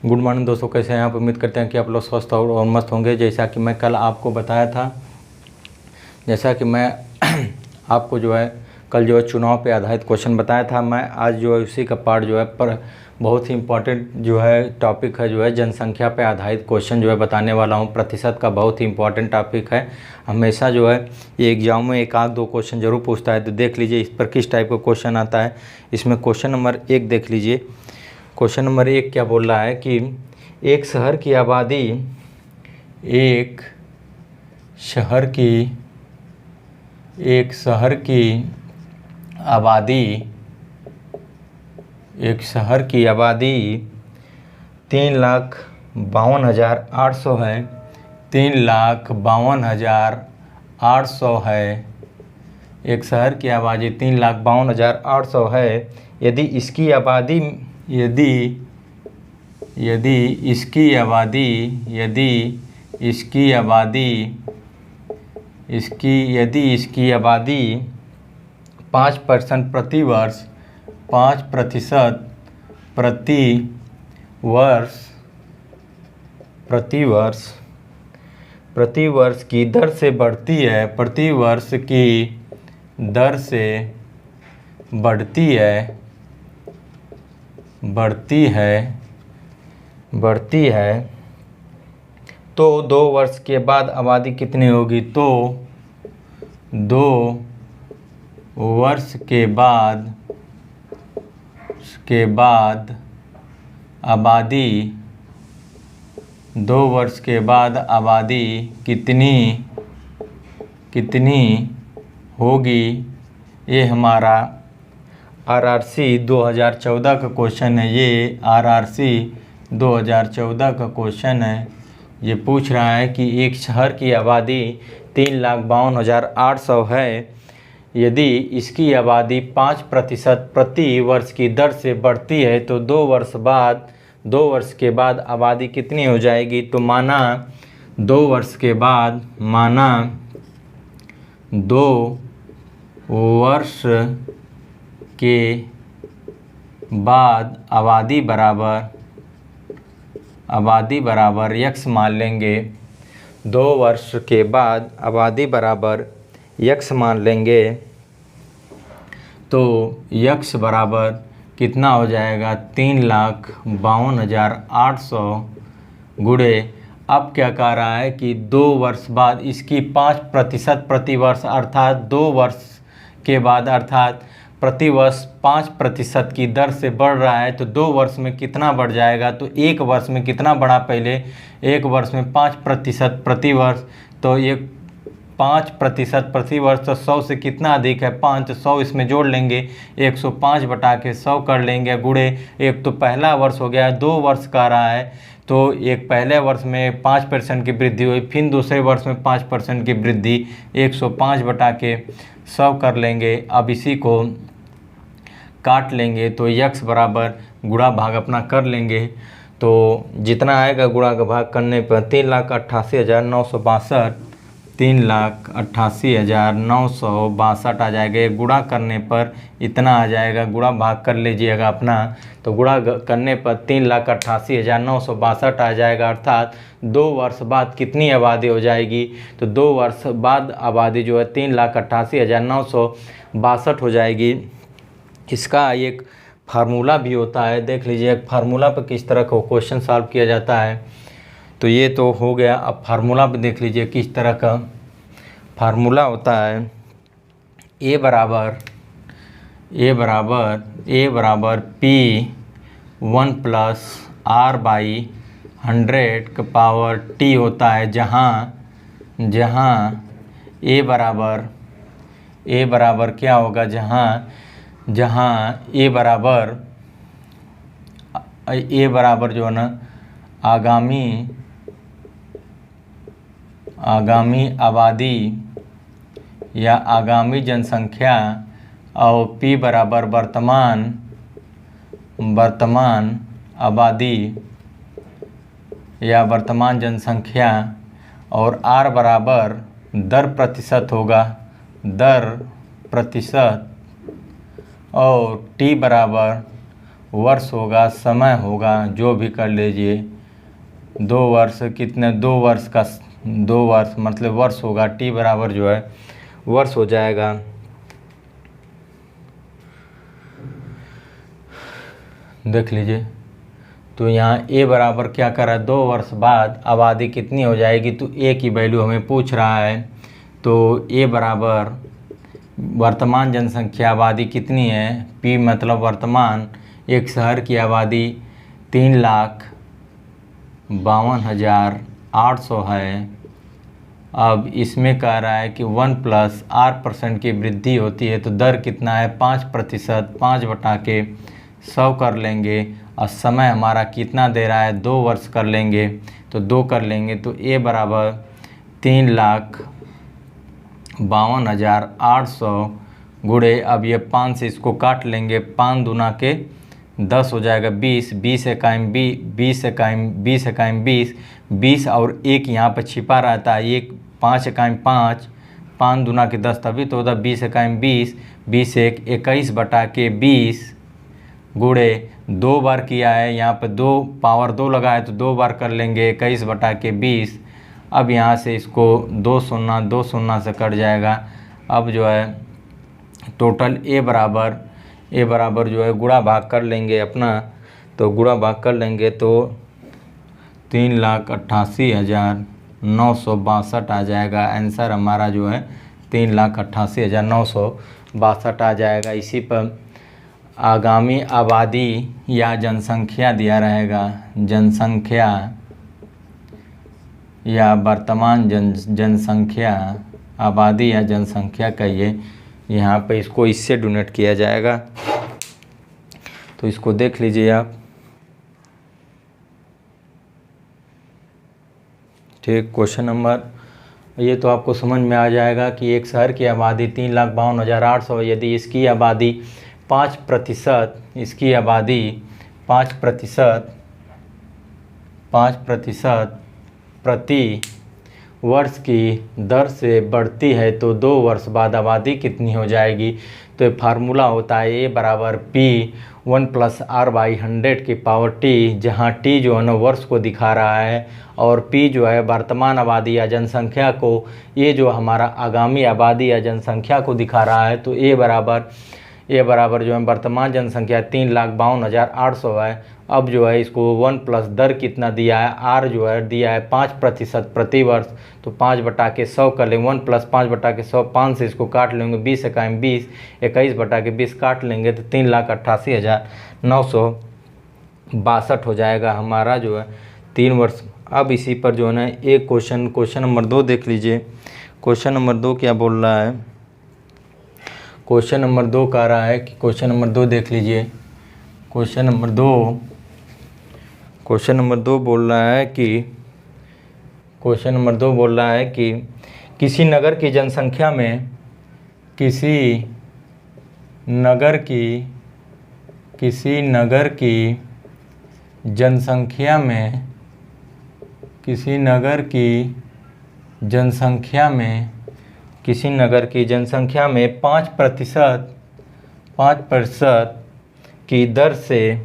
Good morning दोस्तों, कैसे हैं आप। उम्मीद करते हैं कि आप लोग स्वस्थ और मस्त होंगे। जैसा कि मैं कल आपको बताया था, जैसा कि मैं आपको जो है कल जो है चुनाव पे आधारित क्वेश्चन बताया था, मैं आज जो है उसी का पार्ट जो है पर बहुत ही इम्पोर्टेंट जो है टॉपिक है, जो है जनसंख्या पे आधारित क्वेश्चन जो है बताने वाला हूँ। प्रतिशत का बहुत ही इम्पोर्टेंट टॉपिक है। हमेशा जो है ये एग्जाम में एक आध दो क्वेश्चन ज़रूर पूछता है, तो देख लीजिए इस पर किस टाइप का क्वेश्चन आता है। इसमें क्वेश्चन नंबर 1 देख लीजिए। क्वेश्चन नंबर 1 क्या बोल रहा है कि एक शहर की आबादी एक शहर की आबादी 3,52,800 है। 3,52,800 है। एक शहर की आबादी 3,52,800 है। यदि इसकी आबादी यदि इसकी आबादी 5% प्रति वर्ष की दर से बढ़ती है, तो 2 वर्ष के बाद आबादी कितनी होगी। तो 2 वर्ष के बाद आबादी कितनी होगी। ये हमारा RRC 2014 का क्वेश्चन है। ये RRC 2014 का क्वेश्चन है। ये पूछ रहा है कि एक शहर की आबादी 3,52,800 है। यदि इसकी आबादी 5% प्रति वर्ष की दर से बढ़ती है, तो 2 वर्ष के बाद आबादी कितनी हो जाएगी। तो माना 2 वर्ष के बाद आबादी बराबर यक्स मान लेंगे। 2 वर्ष के बाद आबादी बराबर यक्स मान लेंगे, तो यक्स बराबर कितना हो जाएगा 3,52,800 गुणे। अब क्या कह रहा है कि 2 वर्ष बाद इसकी 5% प्रति वर्ष, अर्थात 2 वर्ष के बाद, अर्थात प्रति वर्ष 5% की दर से बढ़ रहा है, तो 2 वर्ष में कितना बढ़ जाएगा। तो 1 वर्ष में कितना बढ़ा, पहले 1 वर्ष में 5% प्रति वर्ष, तो ये 5% प्रति वर्ष, तो 100 से कितना अधिक है 5, तो 100 इसमें जोड़ लेंगे, 105 बटा के 100 कर लेंगे गुणे। एक तो पहला वर्ष हो गया, 2 वर्ष का रहा है, तो एक पहले वर्ष में 5% की वृद्धि हुई, फिर दूसरे वर्ष में 5% की वृद्धि, 105 बटा के 100 कर लेंगे। अब इसी को काट लेंगे, तो यक्स बराबर गुणा भाग अपना कर लेंगे। तो जितना आएगा गुणा का भाग करने पर 3,88,962 3,88,962 आ जाएगा। गुणा करने पर इतना आ जाएगा, गुणा भाग कर लीजिएगा अपना। तो गुणा करने पर 3,88,962 आ जाएगा, अर्थात 2 वर्ष बाद कितनी आबादी हो जाएगी। तो 2 वर्ष बाद आबादी जो है 3,88,962 हो जाएगी। इसका एक फार्मूला भी होता है, देख लीजिए एक फार्मूला पर किस तरह का क्वेश्चन सॉल्व किया जाता है। तो ये तो हो गया। अब फार्मूला पे देख लीजिए किस तरह का फार्मूला होता है। A बराबर P1 + R/100 का पावर T होता है, जहाँ A बराबर क्या होगा, जहाँ A बराबर जो है ना आगामी आबादी या आगामी जनसंख्या, और P बराबर वर्तमान आबादी या वर्तमान जनसंख्या, और R बराबर दर प्रतिशत होगा, दर प्रतिशत, और T बराबर वर्ष होगा, समय होगा, जो भी कर लीजिए। 2 वर्ष कितने, 2 वर्ष का 2 वर्ष मतलब वर्ष होगा, t बराबर जो है वर्ष हो जाएगा। देख लीजिए, तो यहाँ a बराबर क्या कर रहा है, 2 वर्ष बाद आबादी कितनी हो जाएगी, तो a की वैल्यू हमें पूछ रहा है। तो a बराबर वर्तमान जनसंख्या आबादी कितनी है, p मतलब वर्तमान एक शहर की आबादी 3,52,800 है। अब इसमें कह रहा है कि 1+r% की वृद्धि होती है, तो दर कितना है 5%, 5/100 कर लेंगे। और समय हमारा कितना दे रहा है, 2 वर्ष कर लेंगे, तो 2 कर लेंगे। तो a बराबर 3,52,800 गुणे, अब ये 5 से इसको काट लेंगे, 5 दूना के 10 हो जाएगा 20, 20 इकाई 20 इकाई 20 इकाई 20, 20 और 1 यहाँ पर छिपा रहता है, 1 5 इकाई 5, 5 दूना के 10 तभी तो होता 20 इकाई 20, 20 1 21/20 गुणे 2 बार किया है, यहाँ पर 2 पावर 2 लगा है तो 2 बार कर लेंगे 21/20। अब यहाँ से इसको 2 शून्य से कट जाएगा। अब जो है टोटल a बराबर जो है गुणा भाग कर लेंगे अपना, तो गुणा भाग कर लेंगे तो 3,88,962 आ जाएगा। आंसर हमारा जो है 3,88,962 आ जाएगा। इसी पर आगामी आबादी या जनसंख्या दिया रहेगा, जनसंख्या या वर्तमान जनसंख्या, आबादी या जनसंख्या कहिए, यहाँ पे इसको इससे डोनेट किया जाएगा। तो इसको देख लीजिए आप, ठीक। क्वेश्चन नंबर, ये तो आपको समझ में आ जाएगा कि एक शहर की आबादी 3,52,800, यदि इसकी आबादी 5%, इसकी आबादी 5% प्रति वर्ष की दर से बढ़ती है, तो 2 वर्ष बाद आबादी कितनी हो जाएगी। तो ये फार्मूला होता है a बराबर p 1+r/100 जहाँ t जो है ना वर्ष को दिखा रहा है और p जो है वर्तमान आबादी या जनसंख्या को, ये जो हमारा आगामी आबादी या जनसंख्या को दिखा रहा है। तो a बराबर जो है वर्तमान जनसंख्या 3,52,800 है। अब जो है इसको 1 प्लस दर कितना दिया है, r जो है दिया है 5% प्रति वर्ष, तो 5/100 कर लेंगे। 1 + 5/100, 5 से इसको काट लेंगे, 20 इकाई 20, 21/20 काट लेंगे तो 3,88,962 हो जाएगा हमारा जो है 3 वर्ष। अब इसी पर जो है ना एक क्वेश्चन नंबर 2 देख लीजिए। क्वेश्चन नंबर 2 क्या बोल रहा है, क्वेश्चन नंबर 2 कह रहा है कि क्वेश्चन नंबर 2 देख लीजिए। क्वेश्चन नंबर 2 बोल रहा है कि किसी नगर की जनसंख्या में किसी नगर की जनसंख्या में 5% की दर से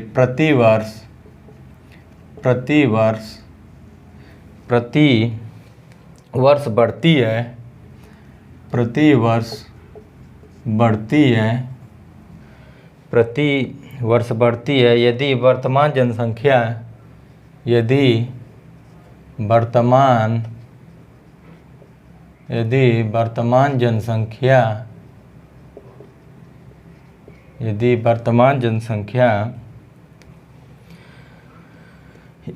प्रति वर्ष बढ़ती है, यदि वर्तमान जनसंख्या यदि वर्तमान जनसंख्या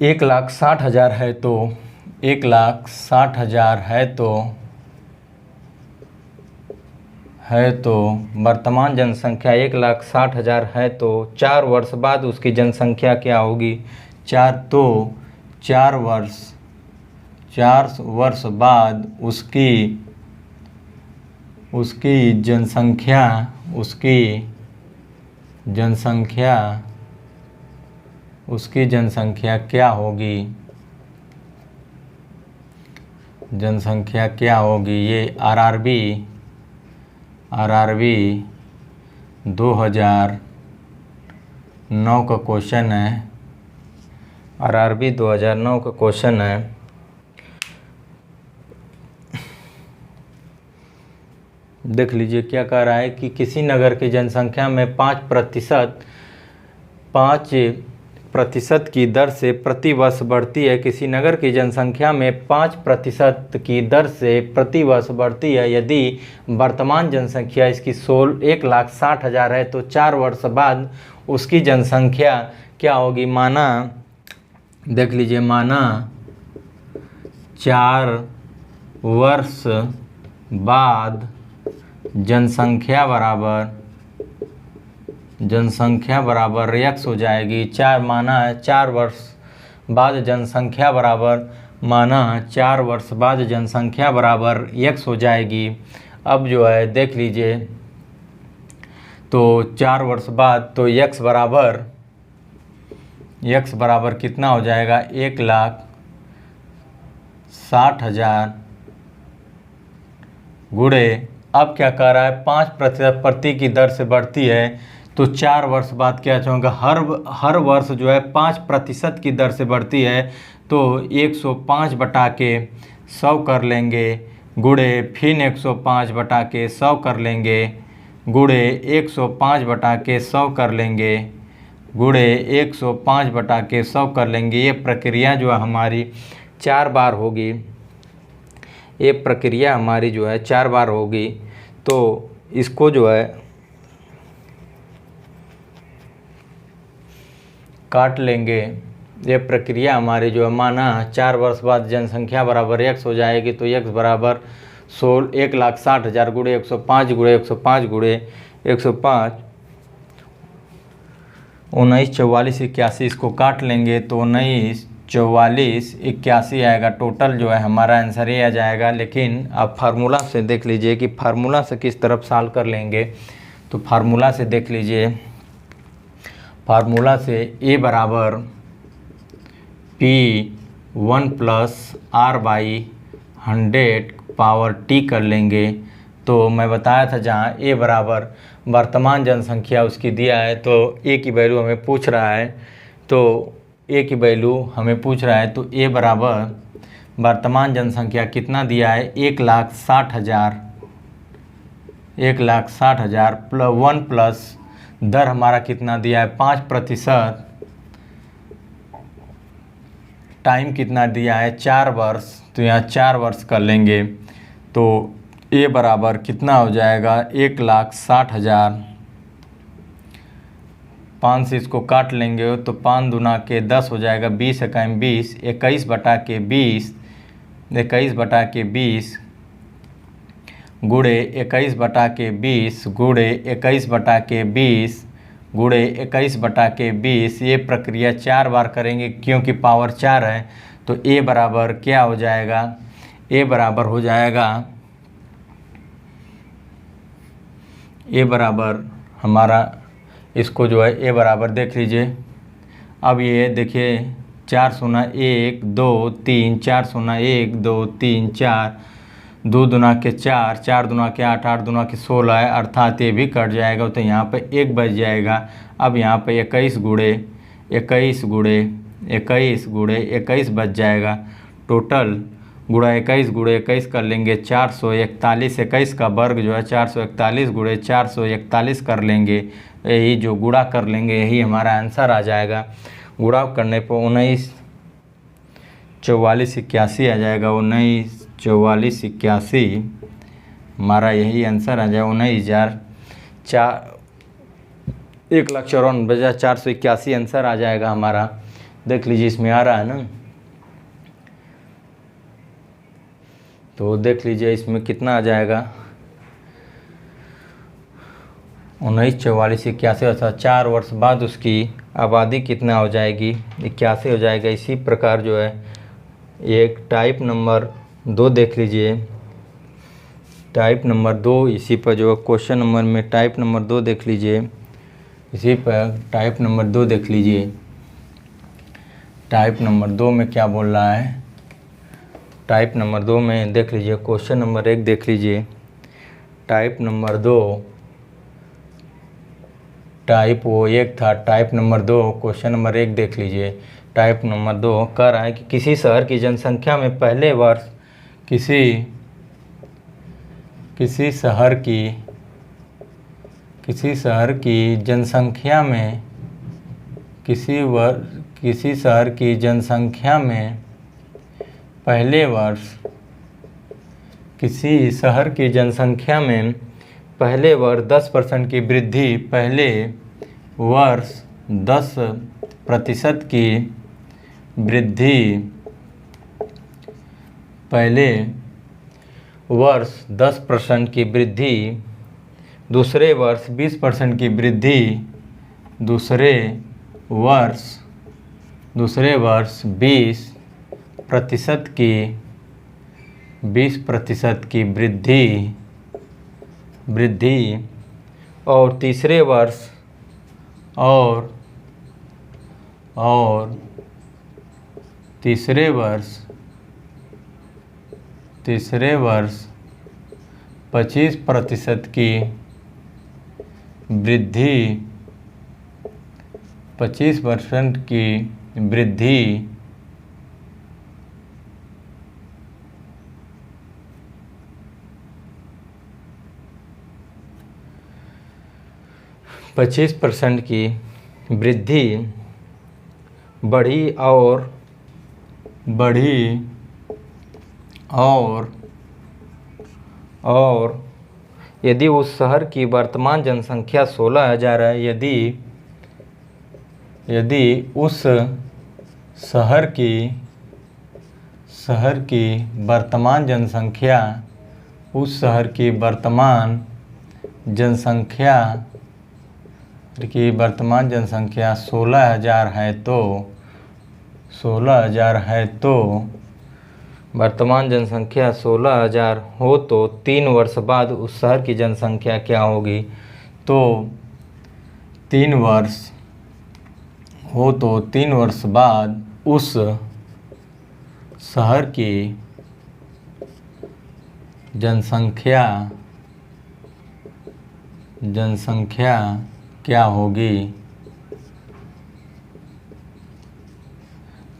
1,60,000 है तो 1,60,000 है तो वर्तमान जनसंख्या 1,60,000 है तो 4 वर्ष बाद उसकी जनसंख्या क्या होगी, 4 वर्ष बाद उसकी जनसंख्या क्या होगी, ये RRB RRB 2009 का क्वेश्चन है। RRB 2009 का क्वेश्चन है। देख लीजिए क्या कह रहा है कि किसी नगर की जनसंख्या में 5% की दर से प्रति वर्ष बढ़ती है। किसी नगर की जनसंख्या में 5% की दर से प्रति वर्ष बढ़ती है। यदि वर्तमान जनसंख्या इसकी 1,60,000 है तो 4 वर्ष बाद उसकी जनसंख्या क्या होगी। माना देख लीजिए, माना 4 वर्ष बाद जनसंख्या बराबर x हो जाएगी। 4 वर्ष बाद जनसंख्या बराबर x हो जाएगी। अब जो है देख लीजिए, तो 4 वर्ष बाद तो x बराबर कितना हो जाएगा, 1,60,000 गुणे, अब क्या कह रहा है 5% प्रति की दर से बढ़ती है तो 4 वर्ष बाद क्या चाहूँगा, हर वर्ष जो है 5% की दर से बढ़ती है तो 105 बटा के 100 कर लेंगे, गुणे फिर 105 बटा के 100 कर लेंगे, गुणे 105 बटा के 100 कर लेंगे, गुणे 105 बटा के 100 कर लेंगे। ये प्रक्रिया जो है हमारी 4 बार होगी। ये प्रक्रिया हमारी जो है 4 बार होगी। तो इसको जो है काट लेंगे। ये प्रक्रिया हमारी जो है, माना 4 वर्ष बाद जनसंख्या बराबर x हो जाएगी तो x बराबर 1,60,000 गुणे 105 गुणे 105 गुणे 105, 19, 44, 81, इसको काट लेंगे तो 19, 44, 81 आएगा। टोटल जो है हमारा आंसर ये आ जाएगा। लेकिन आप फार्मूला से देख लीजिए कि फार्मूला से किस तरफ सॉल्व कर लेंगे। तो फार्मूला से देख लीजिए, फार्मूला से a बराबर P1 + R/100 पावर t कर लेंगे। तो मैं बताया था जहाँ a बराबर वर्तमान जनसंख्या उसकी दिया है तो a की वैल्यू हमें पूछ रहा है, तो a की वैल्यू हमें पूछ रहा है तो a बराबर वर्तमान जनसंख्या कितना दिया है, 1,60,000, 1,60,000 +1 प्लस दर हमारा कितना दिया है 5%, टाइम कितना दिया है 4 वर्ष, तो यहाँ 4 वर्ष कर लेंगे तो a बराबर कितना हो जाएगा, 1,60,000, 5 से इसको काट लेंगे तो 5 दूना के 10 हो जाएगा, 20 एकम 20, 21 बटा के 20, 21 बटा के 20 गुणे 21 बटा के 20 गुणे 21 बटा के 20 गुणे 21 बटा के 20। ये प्रक्रिया 4 बार करेंगे क्योंकि पावर 4 है। तो a बराबर क्या हो जाएगा, a बराबर हो जाएगा, a बराबर हमारा इसको जो है a बराबर देख लीजिए। अब ये देखिए 4 0 1 2 3, 4 0 1 2 3 4, 2 दूना के 4, 4 दूना के 8, 8 दूना के 16 है, अर्थात ये भी कट जाएगा तो यहाँ पे 1 बच जाएगा। अब यहाँ पे 21 गुणे 21 गुणे 21 गुणे 21 बच जाएगा। टोटल गुणा 21 गुणे 21 कर लेंगे 441, 21 का वर्ग जो है 441 गुणे 441 कर लेंगे। यही जो गुणा कर लेंगे यही हमारा आंसर आ जाएगा। गुणा करने पर 19, 44, 81 आ जाएगा। 19, 44, 81 हमारा यही आंसर आ जाएगा। 1,94,481 आंसर आ जाएगा हमारा। देख लीजिए इसमें आ रहा है ना, तो देख लीजिए इसमें कितना आ जाएगा, 19, 44, 81 अर्थात 4 वर्ष बाद उसकी आबादी कितना हो जाएगी, 81 हो जाएगा। इसी प्रकार जो है एक टाइप नंबर 2 देख लीजिए, टाइप नंबर 2 इसी पर जो क्वेश्चन नंबर में टाइप नंबर 2 देख लीजिए, इसी पर टाइप नंबर 2 देख लीजिए। टाइप नंबर 2 में क्या बोल रहा है, टाइप नंबर 2 में देख लीजिए क्वेश्चन नंबर 1 देख लीजिए। टाइप नंबर 2, टाइप वो एक था, टाइप नंबर 2 क्वेश्चन नंबर 1 देख लीजिए। टाइप नंबर 2 कह रहा है कि किसी शहर की जनसंख्या में पहले वर्ष किसी शहर की जनसंख्या में किसी शहर की जनसंख्या में पहले वर्ष किसी शहर की जनसंख्या में पहले वर्ष 10% की वृद्धि, पहले वर्ष 10% की वृद्धि, पहले वर्ष 10% की वृद्धि, दूसरे वर्ष 20% की वृद्धि, दूसरे वर्ष 20% की वृद्धि और तीसरे वर्ष तीसरे वर्ष 25% की वृद्धि, 25% की वृद्धि, 25% की वृद्धि बढ़ी और यदि उस शहर की वर्तमान जनसंख्या 16,000 है, यदि उस शहर की वर्तमान जनसंख्या 16,000 है तो वर्तमान जनसंख्या 16,000 हो तो 3 वर्ष बाद उस शहर की जनसंख्या क्या होगी? तो 3 वर्ष बाद उस शहर की जनसंख्या क्या होगी?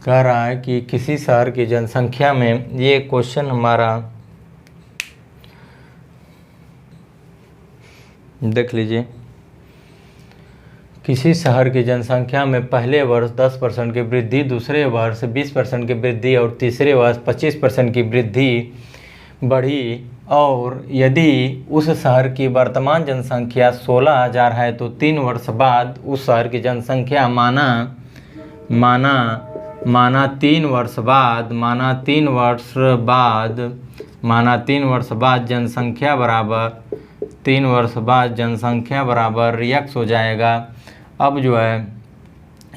कह रहा है कि किसी शहर की जनसंख्या में, ये क्वेश्चन हमारा देख लीजिए। किसी शहर की जनसंख्या में पहले वर्ष 10% की वृद्धि, दूसरे वर्ष 20% की वृद्धि और तीसरे वर्ष 25% की वृद्धि बढ़ी और यदि उस शहर की वर्तमान जनसंख्या 16,000 है तो 3 वर्ष बाद उस शहर की जनसंख्या माना 3 वर्ष बाद जनसंख्या बराबर यक्स हो जाएगा। अब जो है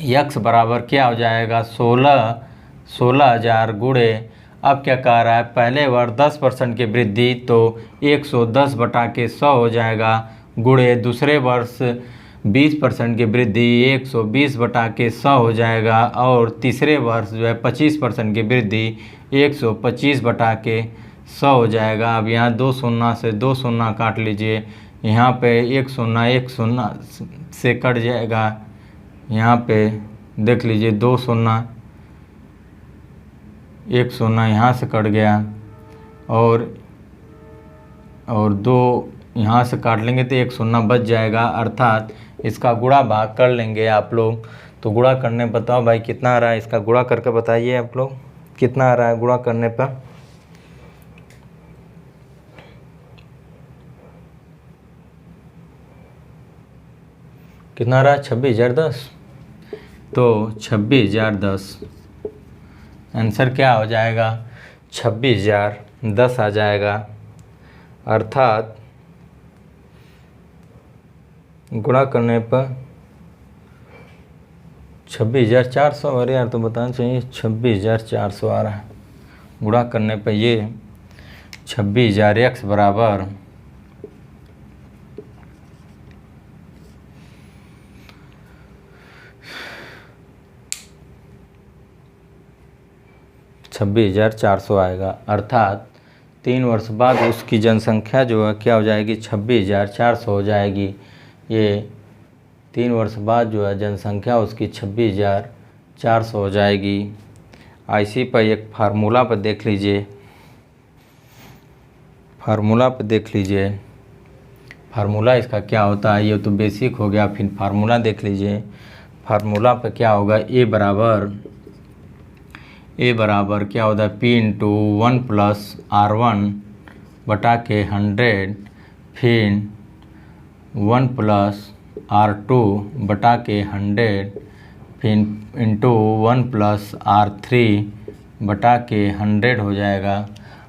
यक्स बराबर क्या हो जाएगा? 16,000 गुणे, अब क्या कह रहा है, पहले वर्ष 10% की वृद्धि तो 110/100 हो जाएगा, गुणे दूसरे वर्ष 20% की वृद्धि 120/100 हो जाएगा और तीसरे वर्ष जो है 25% की वृद्धि 125/100 हो जाएगा। अब यहाँ 2 शून्य से 2 शून्य काट लीजिए, यहाँ पे 1 शून्य से कट जाएगा, यहाँ पे देख लीजिए 2 शून्य, 1 शून्य यहाँ से कट गया और 2 यहाँ से काट लेंगे तो 1 शून्य बच जाएगा, अर्थात इसका गुणा भाग कर लेंगे आप लोग। तो गुणा करने बताओ भाई कितना आ रहा है, इसका गुणा करके बताइए आप लोग कितना आ रहा है गुणा करने पर। कितना आ रहा है? 26,010। तो 26,010 आंसर क्या हो जाएगा? 26,010 आ जाएगा, अर्थात गुणा करने पर 26,400। अरे यार तो बताना चाहिए, 26,400 आ रहा है। गुणा करने पर ये 26,000 x बराबर 26,400 आएगा, अर्थात 3 वर्ष बाद उसकी जनसंख्या जो है क्या हो जाएगी, 26,400 हो जाएगी। ये 3 वर्ष बाद जो है जनसंख्या उसकी 26,400 हो जाएगी। इसी पर एक फार्मूला पर देख लीजिए, फार्मूला इसका क्या होता है। ये तो बेसिक हो गया, फिर फार्मूला देख लीजिए। फार्मूला पर क्या होगा, ए बराबर क्या होता है, P इंटू 1 प्लस R1 बटा के 100, फिर 1 प्लस R2 बटा के 100, फिर इंटू 1 प्लस R3 बटा के 100 हो जाएगा।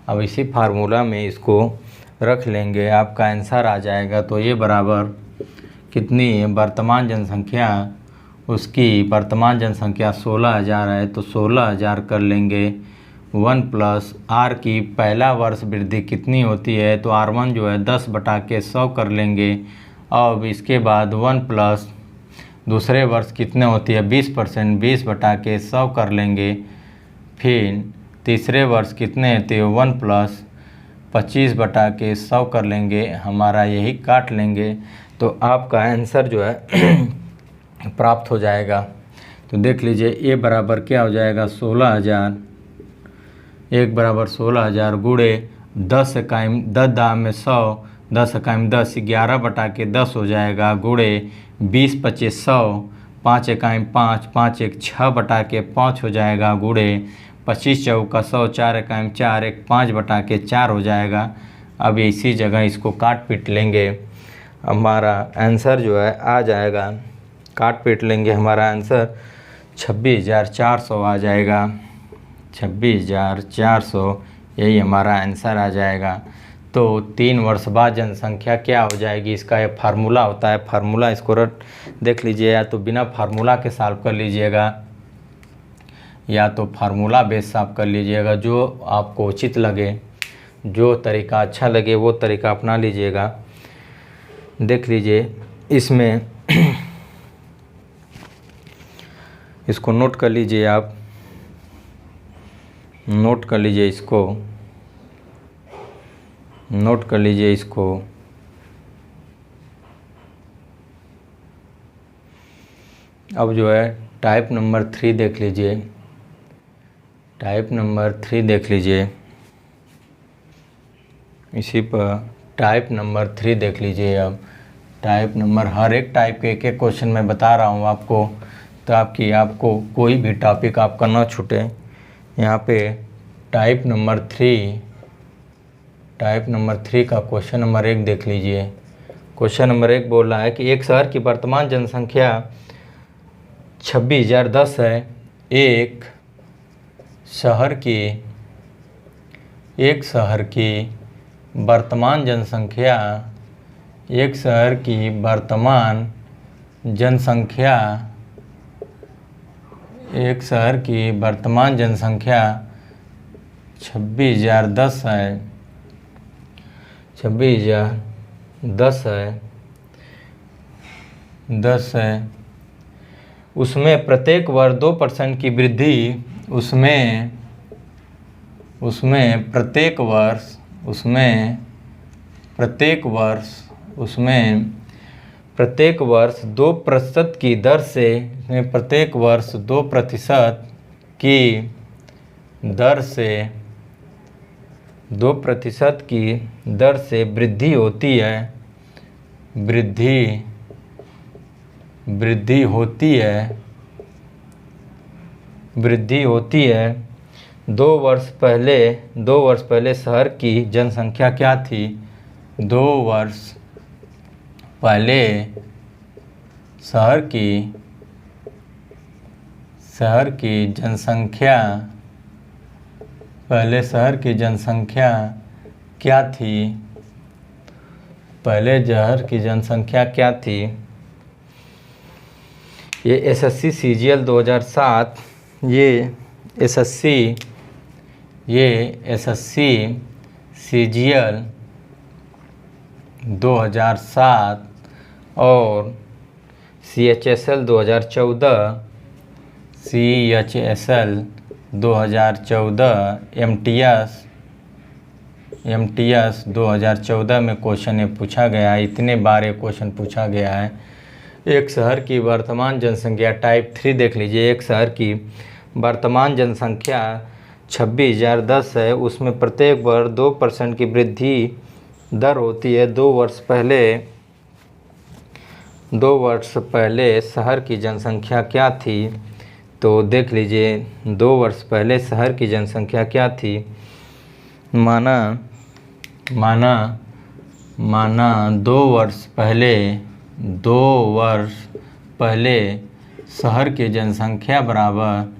अब इसी फार्मूला में इसको रख लेंगे, आपका आंसर आ जाएगा। तो ये बराबर कितनी है, वर्तमान जनसंख्या, उसकी वर्तमान जनसंख्या 16,000 है, तो 16,000 कर लेंगे। 1 प्लस R की पहला वर्ष वृद्धि कितनी होती है, तो R1 जो है 10 बटा के 100 कर लेंगे। अब इसके बाद 1 प्लस दूसरे वर्ष कितने होती है, 20%, 20 बटा के 100 कर लेंगे। फिर तीसरे वर्ष कितने होते हैं, 1 प्लस 25 बटा के 100 कर लेंगे। हमारा यही काट लेंगे, तो आपका आंसर जो है प्राप्त हो जाएगा। तो देख लीजिए, ए बराबर क्या हो जाएगा, 16,000, 1 बराबर 16,000 गुणे 10 इकाई 10 दाम में 100, 10 इकाई 10, 11 बटा के 10 हो जाएगा, गुणे 20 25 100, 5 इकाई 5, 5 1 6 बटा के 5 हो जाएगा, गुणे 25 चौका 100, 4 इकाई 4, 1 5 बटा के 4 हो जाएगा। अब इसी जगह इसको काट पीट लेंगे, हमारा आंसर जो है आ जाएगा। काट पीट लेंगे, हमारा आंसर 26,400 आ जाएगा। 26,400 यही हमारा आंसर आ जाएगा। तो 3 वर्ष बाद जनसंख्या क्या हो जाएगी, इसका ये फार्मूला होता है। फार्मूला इसको देख लीजिए, या तो बिना फार्मूला के सॉल्व कर लीजिएगा, या तो फार्मूला बेस सॉल्व कर लीजिएगा, जो आपको उचित लगे, जो तरीका अच्छा लगे वो तरीका अपना लीजिएगा। देख लीजिए, इसमें इसको नोट कर लीजिए, आप नोट कर लीजिए, इसको नोट कर लीजिए इसको। अब जो है टाइप नंबर 3 देख लीजिए, टाइप नंबर 3 देख लीजिए, इसी पर टाइप नंबर 3 देख लीजिए। अब टाइप नंबर, हर एक टाइप के एक क्वेश्चन मैं बता रहा हूँ आपको, तो आपको कोई भी टॉपिक आपका ना छूटे। यहाँ पे टाइप नंबर 3 का क्वेश्चन नंबर 1 देख लीजिए। क्वेश्चन नंबर 1 बोल रहा है कि एक शहर की वर्तमान जनसंख्या 26,010 है। एक शहर की वर्तमान जनसंख्या, एक शहर की वर्तमान जनसंख्या 26,010 है, 26,010 है। उसमें प्रत्येक वर्ष 2% की वृद्धि, उसमें प्रत्येक वर्ष 2% की दर से, प्रत्येक वर्ष 2% की दर से 2% की दर से वृद्धि होती है, वृद्धि होती है। 2 वर्ष पहले शहर की जनसंख्या क्या थी, 2 वर्ष पहले शहर की जनसंख्या क्या थी, ये एसएससी सीजीएल 2007, ये एसएससी सीजीएल 2007 और CHSL 2014, MTS MTS 2014 में क्वेश्चन ये पूछा गया है। इतने बार ये क्वेश्चन पूछा गया है। एक शहर की वर्तमान जनसंख्या टाइप 3 देख लीजिए। एक शहर की वर्तमान जनसंख्या 26,010 है। उसमें प्रत्येक वर्ष 2% की वृद्धि दर होती है। 2 वर्ष पहले शहर की जनसंख्या क्या थी? तो देख लीजिए 2 वर्ष पहले शहर की जनसंख्या क्या थी। माना 2 वर्ष पहले शहर की जनसंख्या बराबर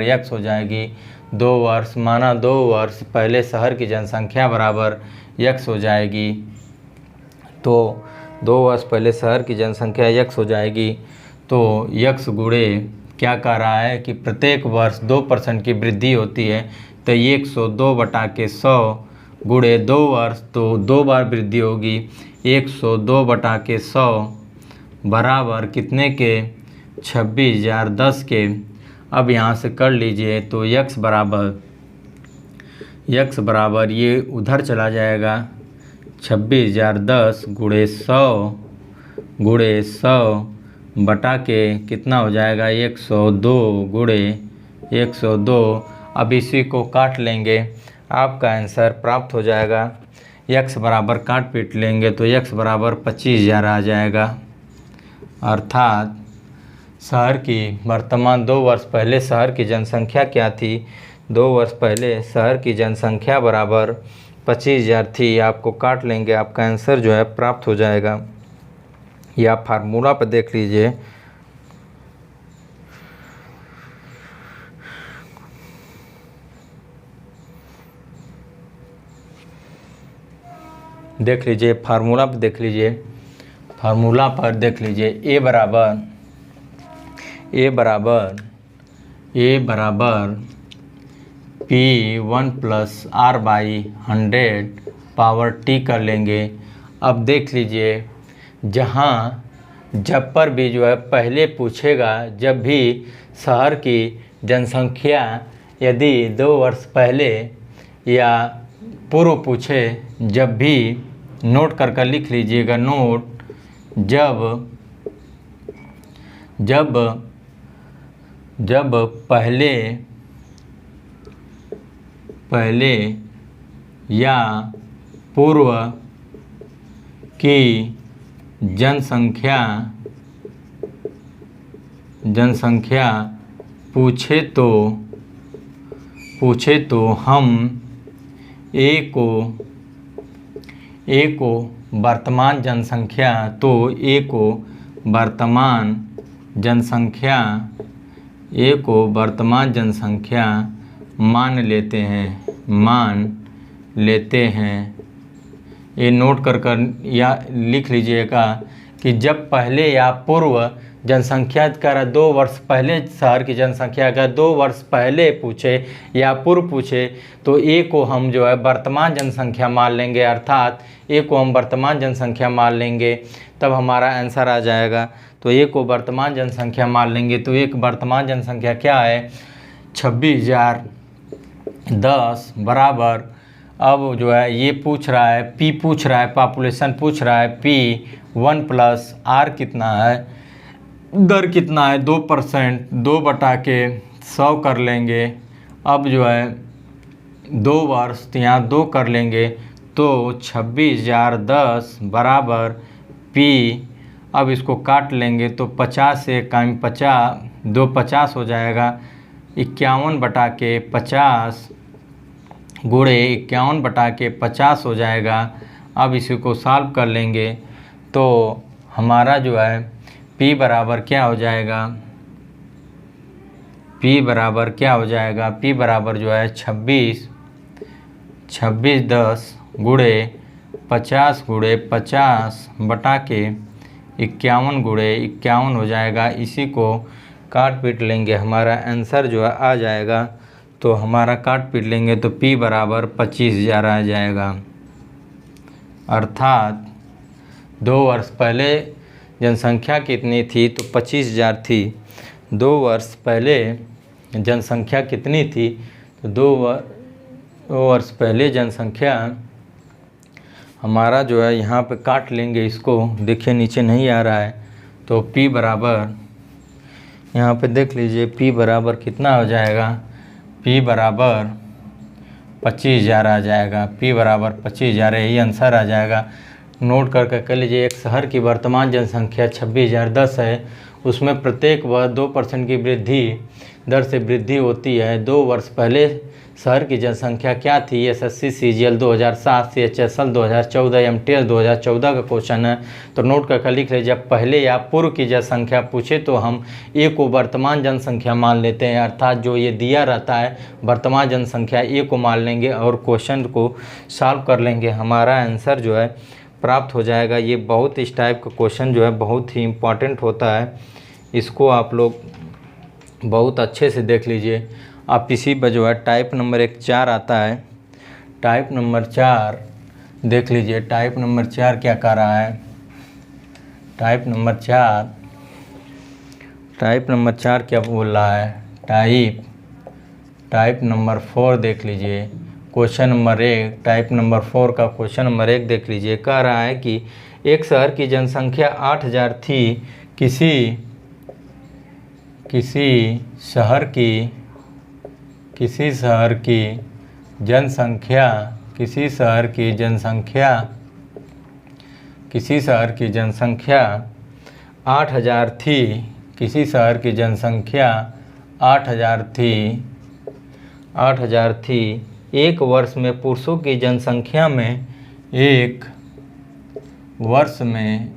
x हो जाएगी। 2 वर्ष माना 2 वर्ष पहले शहर की जनसंख्या बराबर x हो जाएगी। तो 2 वर्ष पहले शहर की जनसंख्या x हो जाएगी। तो x गुणे क्या कह रहा है कि प्रत्येक वर्ष 2% की वृद्धि होती है। तो 102/100 गुणे 2 वर्ष, तो 2 बार वृद्धि होगी। 102/100 बराबर कितने के? 26,010 के। अब यहाँ से कर लीजिए तो x बराबर ये उधर चला जाएगा। 26,010 गुणे 100 बटा के कितना हो जाएगा? 102 गुणे 102। अब इसी को काट लेंगे, आपका आंसर प्राप्त हो जाएगा। x बराबर काट पीट लेंगे तो x बराबर 25,000 आ जाएगा। अर्थात शहर की वर्तमान 2 वर्ष पहले शहर की जनसंख्या क्या थी? 2 वर्ष पहले शहर की जनसंख्या बराबर 25,000 थी। आपको काट लेंगे, आपका आंसर जो है प्राप्त हो जाएगा। या फार्मूला पर देख लीजिए। फार्मूला पर देख लीजिए। a बराबर P1 + R/100 पावर t कर लेंगे। अब देख लीजिए, जब पर भी जो है पहले पूछेगा, जब भी शहर की जनसंख्या यदि 2 वर्ष पहले या पूर्व पूछे, जब भी नोट कर लिख लीजिएगा। नोट जब पहले या पूर्व की जनसंख्या पूछे तो हम a को वर्तमान जनसंख्या मान लेते हैं। ये नोट कर या लिख लीजिएगा कि जब पहले या पूर्व जनसंख्या का 2 वर्ष पहले शहर की जनसंख्या का 2 वर्ष पहले पूछे या पूर्व पूछे तो a को हम जो है वर्तमान जनसंख्या मान लेंगे। अर्थात a को हम वर्तमान जनसंख्या मान लेंगे, तब हमारा आंसर आ जाएगा। तो a को वर्तमान जनसंख्या मान लेंगे तो एक वर्तमान जनसंख्या क्या है? 26,010 बराबर, अब जो है ये पूछ रहा है P पूछ रहा है, पॉपुलेशन पूछ रहा है। P1 + R कितना है? दर कितना है? 2%। 2/100 कर लेंगे। अब जो है 2 वर्ष, तो यहाँ 2 कर लेंगे तो 26,010 बराबर P। अब इसको काट लेंगे तो 50 से 50, 2 50 हो जाएगा। 51/50 गुणे 51/50 हो जाएगा। अब इसी को सॉल्व कर लेंगे तो हमारा जो है P बराबर क्या हो जाएगा? P बराबर जो है 26,10 गुणे 50 बटा के 51 गुणे 51 हो जाएगा। इसी को काट पीट लेंगे, हमारा आंसर जो है आ जाएगा। तो हमारा काट पीट लेंगे तो P बराबर 25,000 आ जाएगा। अर्थात 2 वर्ष पहले जनसंख्या कितनी थी? तो 25,000 थी। 2 वर्ष पहले जनसंख्या कितनी थी? तो 2 वर्ष पहले जनसंख्या हमारा जो है यहाँ पे काट लेंगे इसको, देखिए नीचे नहीं आ रहा है। तो P बराबर, यहाँ पे देख लीजिए P बराबर कितना हो जाएगा? P बराबर 25,000 आ जाएगा। P बराबर 25,000, यही आंसर आ जाएगा। नोट करके कर लीजिए। एक शहर की वर्तमान जनसंख्या 26,010 है, उसमें प्रत्येक वर्ष 2% की वृद्धि दर से वृद्धि होती है। 2 वर्ष पहले शहर की जनसंख्या क्या थी? एसएससी सीजीएल 2007, CHSL 2014, MTS 2014 का क्वेश्चन है। तो नोट करके लिख लीजिए। जब पहले या पूर्व की जनसंख्या पूछे तो हम ए को वर्तमान जनसंख्या मान लेते हैं, अर्थात जो ये दिया रहता है वर्तमान जनसंख्या ए को मान लेंगे और क्वेश्चन को सॉल्व कर लेंगे, हमारा आंसर जो है प्राप्त हो जाएगा। ये बहुत इस टाइप का क्वेश्चन जो है बहुत ही इम्पॉर्टेंट होता है, इसको आप लोग बहुत अच्छे से देख लीजिए। आप इसी पर जो है टाइप नंबर 4 आता है, टाइप नंबर 4 देख लीजिए। टाइप नंबर 4 क्या कर रहा है? टाइप नंबर 4 क्या बोल रहा है? टाइप नंबर 4 देख लीजिए। क्वेश्चन नंबर 1, टाइप नंबर 4 का क्वेश्चन नंबर 1 देख लीजिए। कह रहा है कि एक शहर की जनसंख्या 8,000 थी, किसी शहर की जनसंख्या 8,000 थी, किसी शहर की जनसंख्या 8,000 थी। एक वर्ष में पुरुषों की जनसंख्या में एक वर्ष में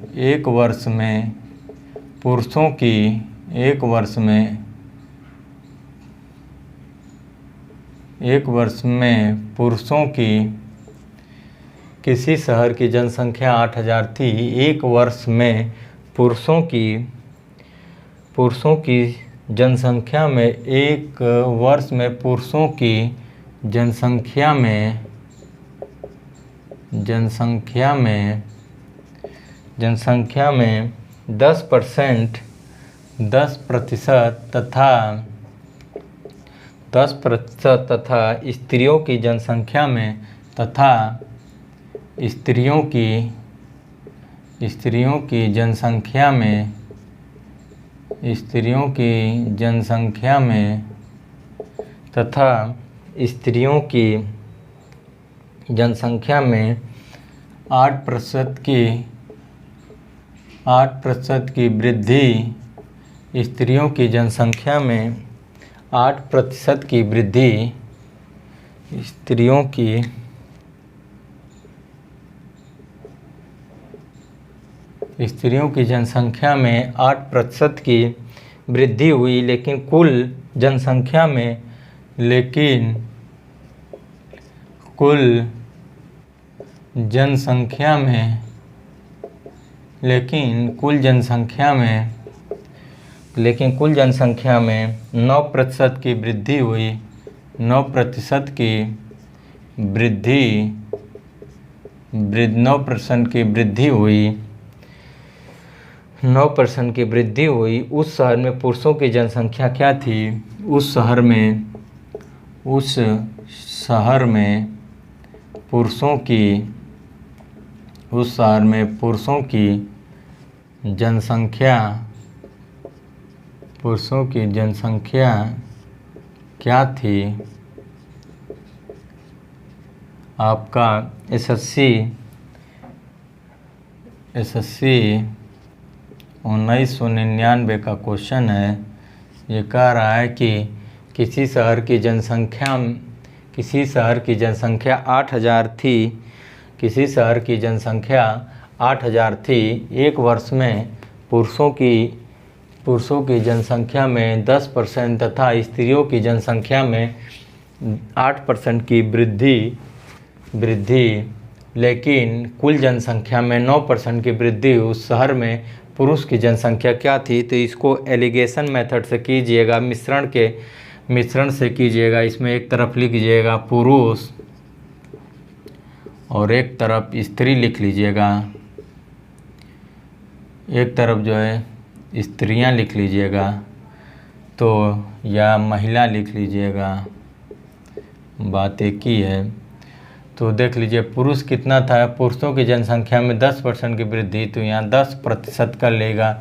पुरुषों की किसी शहर की जनसंख्या 8,000 थी। एक वर्ष में पुरुषों की जनसंख्या में जनसंख्या में 10% तथा स्त्रियों की जनसंख्या में तथा स्त्रियों की जनसंख्या में 8% की वृद्धि, स्त्रियों की जनसंख्या में 8% की वृद्धि, स्त्रियों की जनसंख्या में 8% की वृद्धि हुई, लेकिन कुल जनसंख्या में 9% की वृद्धि हुई। 9% की वृद्धि हुई। उस शहर में पुरुषों की जनसंख्या क्या थी? उस शहर में पुरुषों की जनसंख्या क्या थी? आपका एसएससी 1999 का क्वेश्चन है। ये कह रहा है कि किसी शहर की जनसंख्या 8,000 थी, किसी शहर की जनसंख्या 8,000 थी। एक वर्ष में पुरुषों की जनसंख्या में 10% तथा स्त्रियों की जनसंख्या में 8% की वृद्धि, लेकिन कुल जनसंख्या में 9% की वृद्धि। उस शहर में पुरुष की जनसंख्या क्या थी? तो इसको एलिगेशन मेथड से कीजिएगा, मिश्रण से कीजिएगा। इसमें एक तरफ लिख लीजिएगा पुरुष और एक तरफ स्त्री लिख लीजिएगा, एक तरफ जो है स्त्रियां लिख लीजिएगा। तो या महिला लिख लीजिएगा, बात एक ही है। तो देख लीजिए पुरुष कितना था, पुरुषों की जनसंख्या में 10% की वृद्धि, तो यहाँ 10% कर लेगा।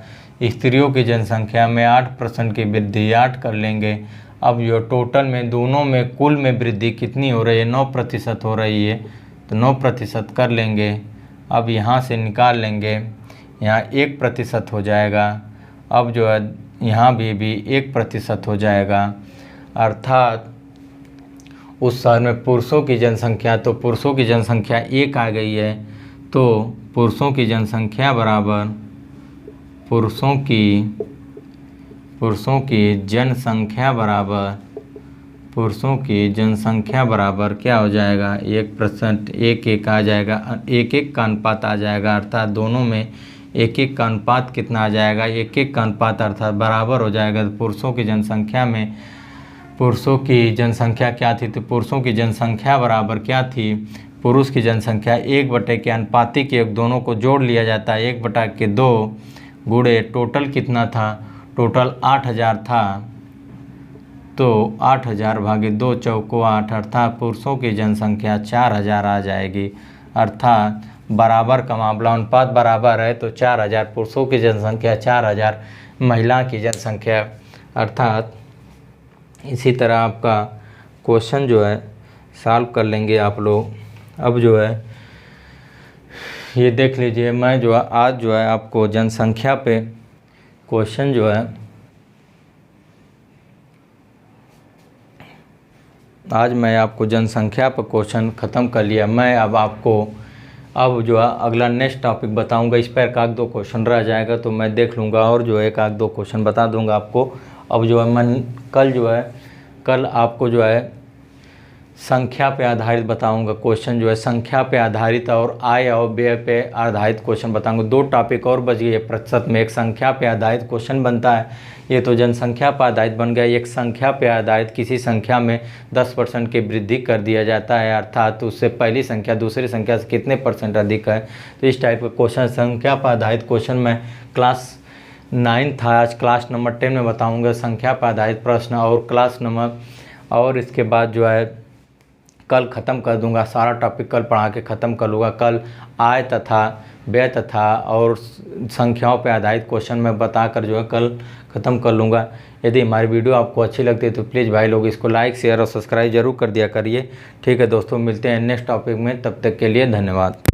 स्त्रियों की जनसंख्या में 8% की वृद्धि, 8 कर लेंगे। अब जो टोटल में दोनों में कुल में वृद्धि कितनी हो रही है, 9% हो रही है, तो 9% कर लेंगे। अब यहाँ से निकाल लेंगे, यहाँ 1% हो जाएगा। अब जो है यहाँ भी 1% हो जाएगा, अर्थात उस शहर में पुरुषों की जनसंख्या, तो पुरुषों की जनसंख्या 1 आ गई है। तो पुरुषों की जनसंख्या बराबर पुरुषों की जनसंख्या बराबर क्या हो जाएगा, 1%, 1 आ जाएगा, 1 का अनुपात आ जाएगा, अर्थात दोनों में 1 का अनुपात कितना आ जाएगा, 1 का अनुपात अर्थात बराबर हो जाएगा। तो पुरुषों की जनसंख्या में पुरुषों की जनसंख्या क्या थी, तो पुरुषों की जनसंख्या बराबर क्या थी, पुरुष की जनसंख्या 1 के अनुपातिक योग दोनों को जोड़ लिया जाता है, 1/2 गुणे टोटल कितना था, टोटल 8000 था, तो 8000 भागे 2 चौको 8, अर्थात पुरुषों की जनसंख्या 4000 आ जाएगी। अर्थात बराबर का मामला, अनुपात बराबर है तो 4000 पुरुषों की जनसंख्या, 4000 महिला की जनसंख्या, अर्थात इसी तरह आपका क्वेश्चन जो है सॉल्व कर लेंगे आप लोग। अब जो है ये देख लीजिए, मैं जो है आज जो है आपको जनसंख्या पे क्वेश्चन जो है आज मैं आपको जनसंख्या पर क्वेश्चन ख़त्म कर लिया। मैं अब आपको अब जो है अगला नेक्स्ट टॉपिक बताऊंगा, इस पर 1-2 क्वेश्चन रह जाएगा तो मैं देख लूँगा और जो है 1-2 क्वेश्चन बता दूंगा आपको। अब जो है मैं कल आपको जो है संख्या पे आधारित बताऊंगा क्वेश्चन, जो है संख्या पे आधारित और आय और व्यय पे आधारित क्वेश्चन बताऊंगा। 2 टॉपिक और बच गए प्रतिशत में, एक संख्या पे आधारित क्वेश्चन बनता है, ये तो जनसंख्या पर आधारित बन गया। एक संख्या पे आधारित किसी संख्या में 10% की वृद्धि कर दिया जाता है, अर्थात उससे पहली संख्या दूसरी संख्या से कितने % अधिक है। तो इस टाइप का क्वेश्चन संख्या पर आधारित क्वेश्चन में क्लास 9 था, आज क्लास नंबर 10 में बताऊंगा संख्या पर आधारित प्रश्न, और क्लास नंबर और इसके बाद जो है कल ख़त्म कर दूंगा सारा टॉपिक, कल पढ़ा के ख़त्म कर लूँगा। कल आय तथा व्यय तथा और संख्याओं पर आधारित क्वेश्चन में बताकर जो है कल ख़त्म कर लूँगा। यदि हमारी वीडियो आपको अच्छी लगती है तो प्लीज़ भाई लोग इसको लाइक शेयर और सब्सक्राइब जरूर कर दिया करिए। ठीक है दोस्तों, मिलते हैं नेक्स्ट टॉपिक में, तब तक के लिए धन्यवाद।